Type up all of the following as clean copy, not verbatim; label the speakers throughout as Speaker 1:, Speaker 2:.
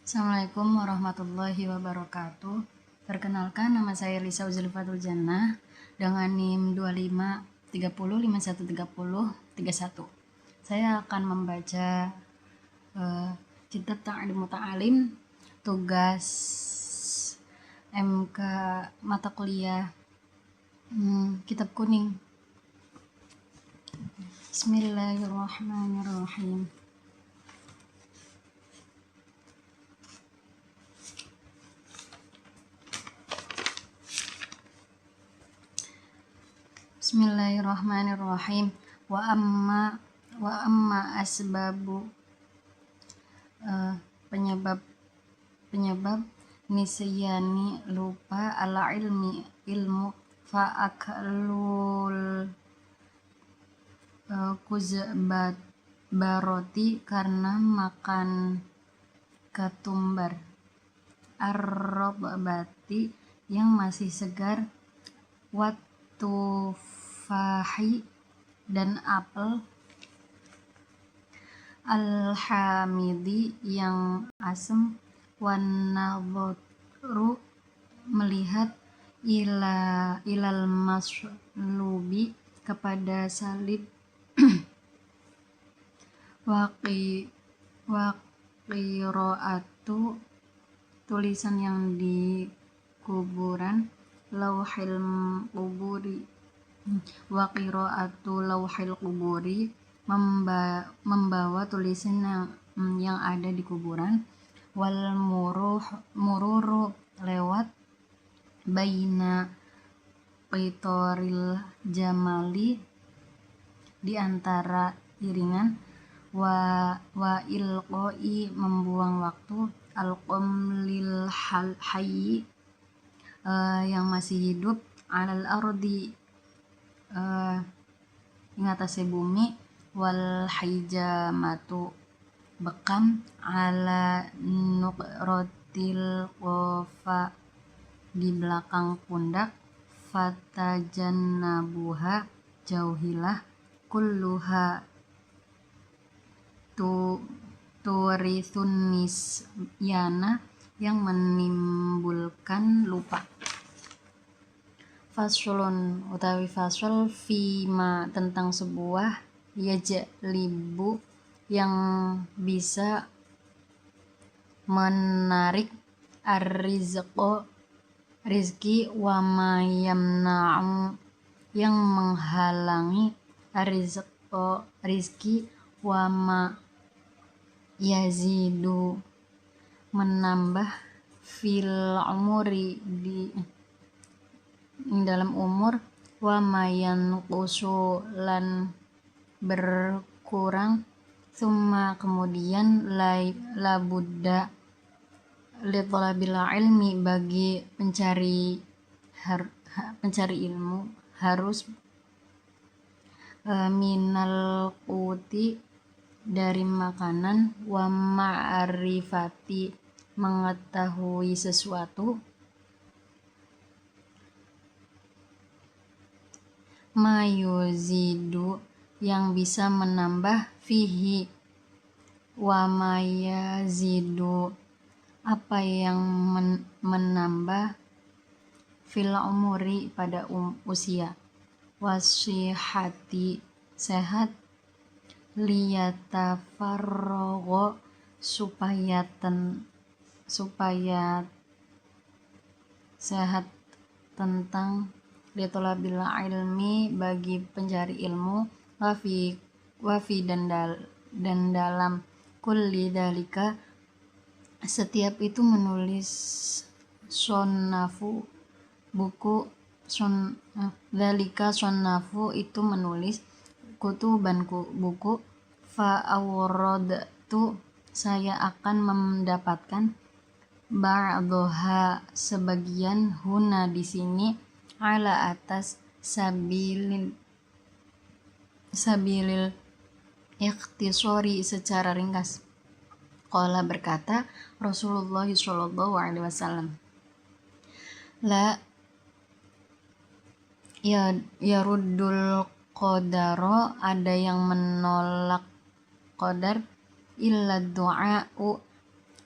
Speaker 1: Assalamualaikum warahmatullahi wabarakatuh. Perkenalkan, nama saya Lisa Uzlifatul Jannah dengan NIM 2530513031. Saya akan membaca kitab Ta'lim Muta'alim, tugas MK mata kuliah kitab kuning. Bismillahirrahmanirrahim. Bismillahirrahmanirrahim. Wa amma asbabu penyebab nisyani lupa ala ilmu fa'aklul kuzbat baroti karena makan ketumbar, ar-robbati yang masih segar, watufahi dan apel, al-hamidi yang asam, wanadharu melihat, ilal maslubi kepada salib, waqiraatu tulisan yang di kuburan, lauhil kuburi, waqiraatu lauhil kuburi membawa tulisan yang ada di kuburan, wal mururu lewat, baina qitoril jamali di antara iringan, wa ilqoi membuang waktu, alqom lil hayyi yang masih hidup, alal ardi ing atase bumi, wal hijamatu bekam, ala nuqrotil qofa di belakang pundak, fatajannabuha jauhilah, kulluha turithun nisyana yang menimbulkan lupa. Faslun utawi fasal fima tentang sebuah yajlibu yang bisa menarik, ar-rizqo rizki, wa ma yamna'u yang menghalangi, ar-rizqo rizki, wa ma yazidu menambah, fil umuri di dalam umur, wa ma yanqusu lan berkurang, summa kemudian, la budda li thalabil ilmi bagi pencari ilmu harus, minal quti dari makanan, wa ma'rifati mengetahui sesuatu, mayuzidu yang bisa menambah, fihi wa mayazidu apa yang menambah, fil umuri pada usia, wasihati sehat, liyatafarrogo supaya sehat tentang, litolabil ilmi bagi pencari ilmu, wafi dan dalam kulli dalika setiap itu menulis, sonnafu buku, dalika sonnafu itu menulis, kutuban buku, fa awradtu saya akan mendapatkan, ba'dhoha sebagian, huna di sini, ala atas, sabilil ikhtisori secara ringkas. Qala berkata Rasulullah sallallahu alaihi wasallam, la yaruddul qadaro ada yang menolak qadar, illa du'a'u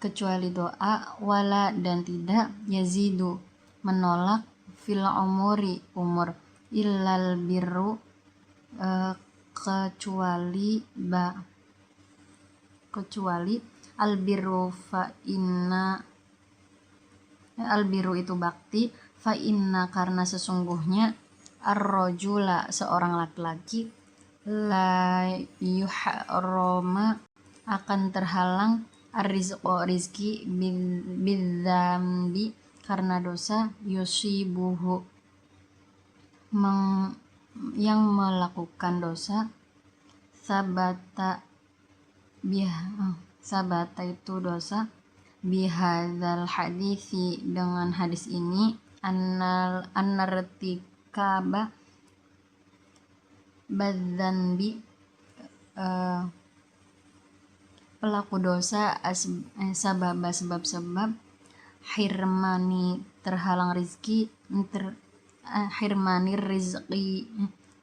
Speaker 1: kecuali doa, wala dan tidak yazidu menolak fil umur illal birru kecuali albirru albiru itu bakti, fa inna karena sesungguhnya ar-rajula seorang laki-laki la yuharrama akan terhalang rizki bidzambi karena dosa yusibuhu yang melakukan dosa sabata itu dosa bihadzal hadisi dengan hadis ini annartikaba badzanbi pelaku dosa sebab hirmani terhalang rizki hirmani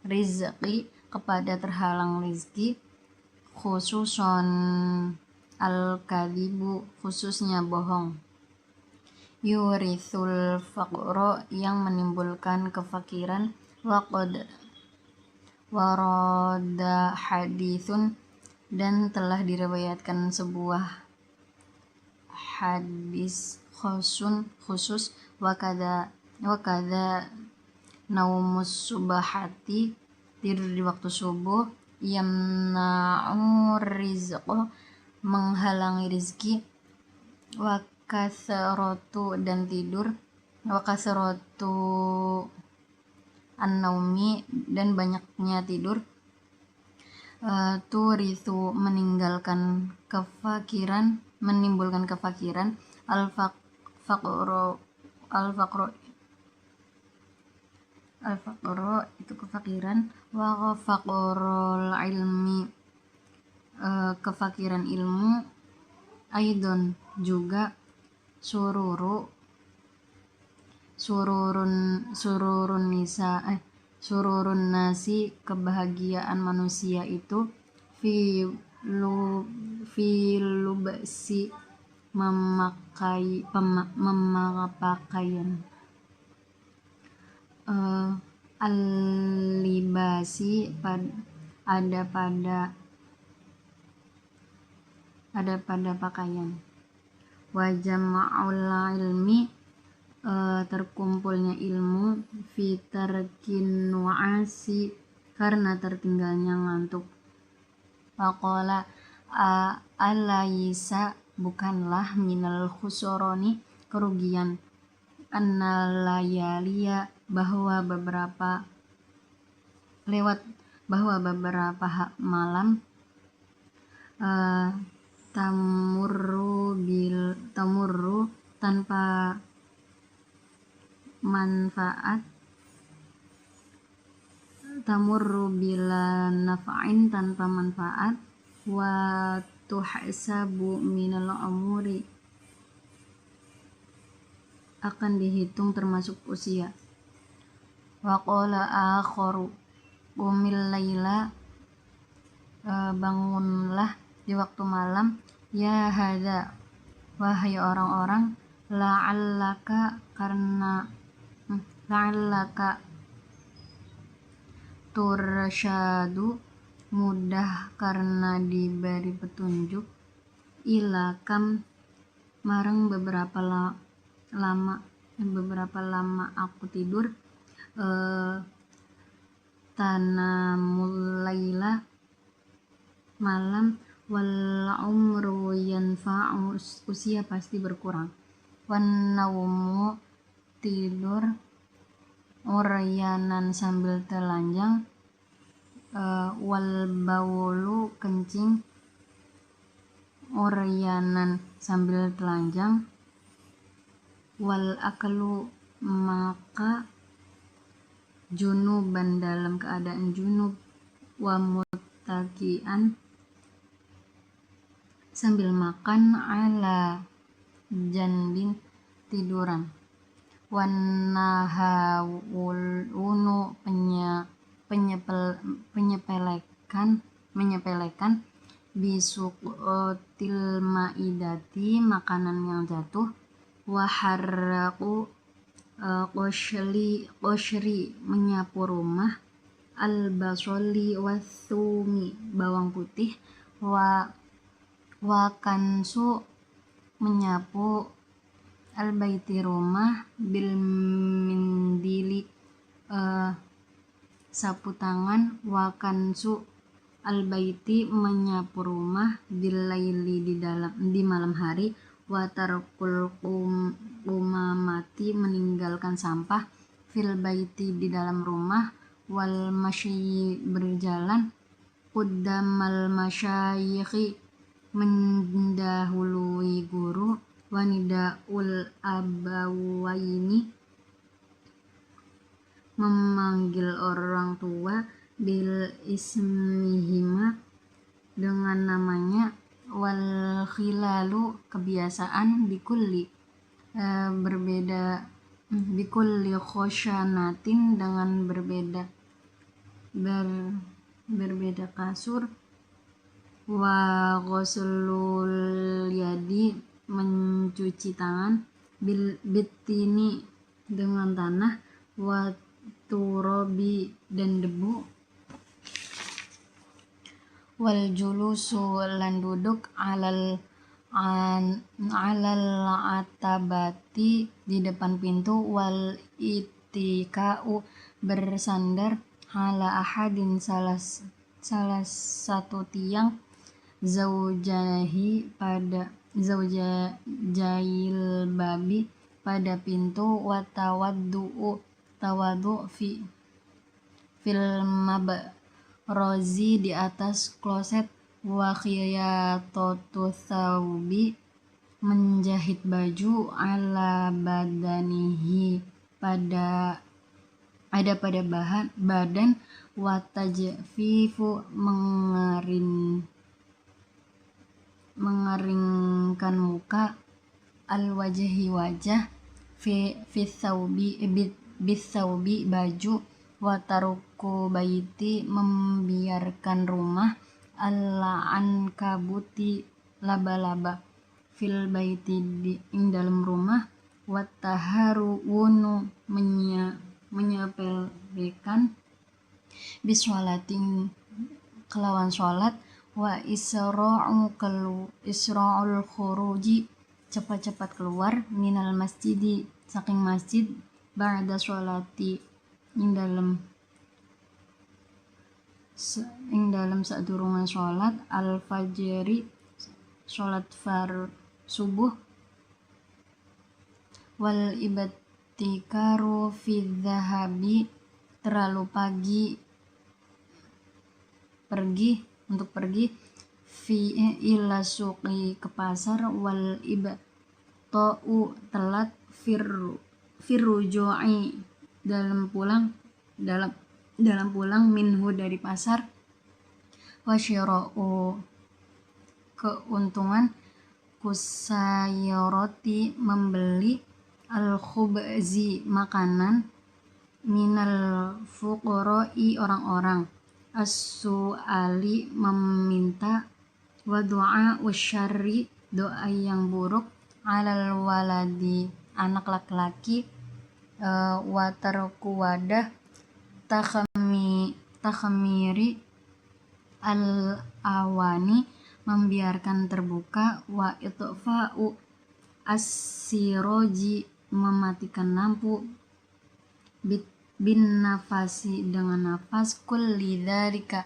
Speaker 1: rizki kepada terhalang rizki khususon al-kadhibu khususnya bohong yurithul faqro yang menimbulkan kefakiran waqad warada hadithun dan telah diriwayatkan sebuah hadis khusus wakada naumus subahati tidur di waktu subuh yamna'u rizqo menghalangi rizki wa kasratu dan tidur wa kasratu an-naumi dan banyaknya tidur turithu menimbulkan kefakiran al-faqru itu kefakiran wa faqrul ilmi kefakiran ilmu aidon juga sururun nasi kebahagiaan manusia itu fi lubsi memakai pakaian al-libasi ada pada pakaian wa jama'ul ilmi terkumpulnya ilmu fi tarkin nu'asi karena tertinggalnya ngantuk faqala alaysa bukanlah minal khusrani kerugian annalayaliya bahwa beberapa malam tamurru tanpa manfaat tamurru bila naf'in tanpa manfaat wa tuhsabu minal umuri akan dihitung termasuk usia wa qala akharu qumil laila bangunlah di waktu malam ya hadza wahai orang-orang la'allaka tursyadu mudah karena diberi petunjuk ila kam marang beberapa lama aku tidur tanamul laila malam wal umru yanfa'u usia pasti berkurang wan naumu tidur uryanan sambil telanjang wal baulu kencing uryanan sambil telanjang wal aklu maka junuban dalam keadaan junub wa muttaqian sambil makan ala janbin tiduran wan nahawunu menyepelekan bisuqotil maidati, makanan yang jatuh, waharraku qoshri, menyapu rumah, al-basoli wathumi, bawang putih, wakansu, menyapu, al-baiti, rumah, bil mindili, sapu tangan, wakansu, al-baiti, menyapu rumah, bil laili, di malam hari, watarkul qumamati, meninggalkan sampah, fil baiti, di dalam rumah, wal masyi, berjalan, quddamal masyayikhi, mendahului guru, wanidaul abawaini, memanggil orang tua, bil ismihima, dengan namanya, wal khilalu, kebiasaan, bikulli khosyanatin, dengan berbeda kasur, wa ghuslul yadi, mencuci tangan, bitini, dengan tanah, wa turobi, dan debu, wal julusu, lan duduk, alal atabati, di depan pintu, wal itika'u, bersandar, ala ahadin, salah satu tiang, zaujail babi, pada pintu, tawadu fil mabrozi, di atas kloset, wa khiyatotu thawbi, menjahit baju, ala badanihi, pada badan, wa tajfifu, mengeringkan muka, al wajhi, wajah, fi thawbi, baju, wa taruku baiti, membiarkan rumah, al-ankabuti, laba-laba, fil baiti, di dalam rumah, wa taharunu, menyepelekan, biswalatin, kelawan sholat, wa isra'ul khuruji, cepat-cepat keluar, minal masjidi, saking masjid, ba'da sholati, ing dalam sadurunge sholat, al-fajri, sholat subuh, wal ibtikaru fi dhahabi, terlalu pagi, pergi, fi ila suqi, ke pasar, wal ibta'u, telat, firruju'i, dalam pulang, minhu, dari pasar, wasyira'u, keuntungan, kusayaroti, membeli, al-khubzi, makanan, minal fuqara'i, orang-orang, as-su'ali, meminta, wa du'a usyarri, doa yang buruk, alal waladi, anak laki-laki, wa tarku wadah, takhmiri al-awani, membiarkan terbuka, wa itfa'u as-siroji, mematikan lampu, bin nafasi, dengan nafas, kulli dzalika,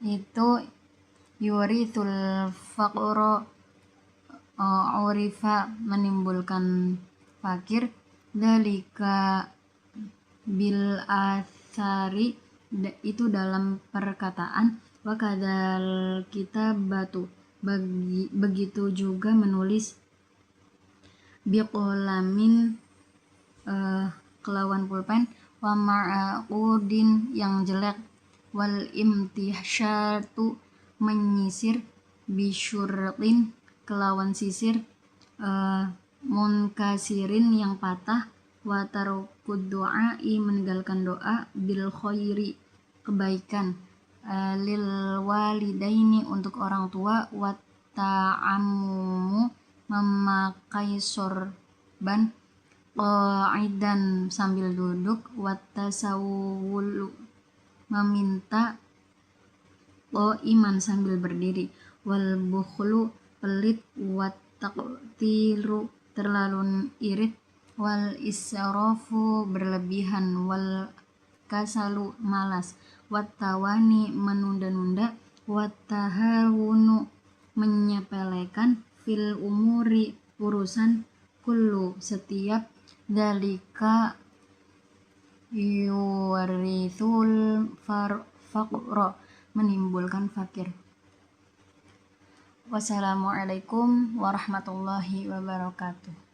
Speaker 1: itu yurithul faqra, urifa, menimbulkan fakir, dzalika bil athari, itu dalam perkataan, wa kadzal kitabatu, begitu juga menulis, biqalamin, kelawan pulpen, wa ma'qudin, yang jelek, wal imtisyatu, menyisir, bisyurqin, kelawan sisir, munkasirin, yang patah, wa tarukud du'ai, meninggalkan doa, bil khairi, kebaikan, lil walidaini untuk orang tua, wa ta'ammumu memakai sorban qa'idan sambil duduk, wa tasawwulu meminta iman sambil berdiri, wal bukhlu pelit, wa taqtiru terlalu irit, wal israfu berlebihan, wal kasalu malas, wat tawani menunda-nunda, wat tahawunu menyepelekan, fil umuri urusan, kullu setiap, dalika yuwarithul faqra menimbulkan fakir. Wassalamualaikum warahmatullahi wabarakatuh.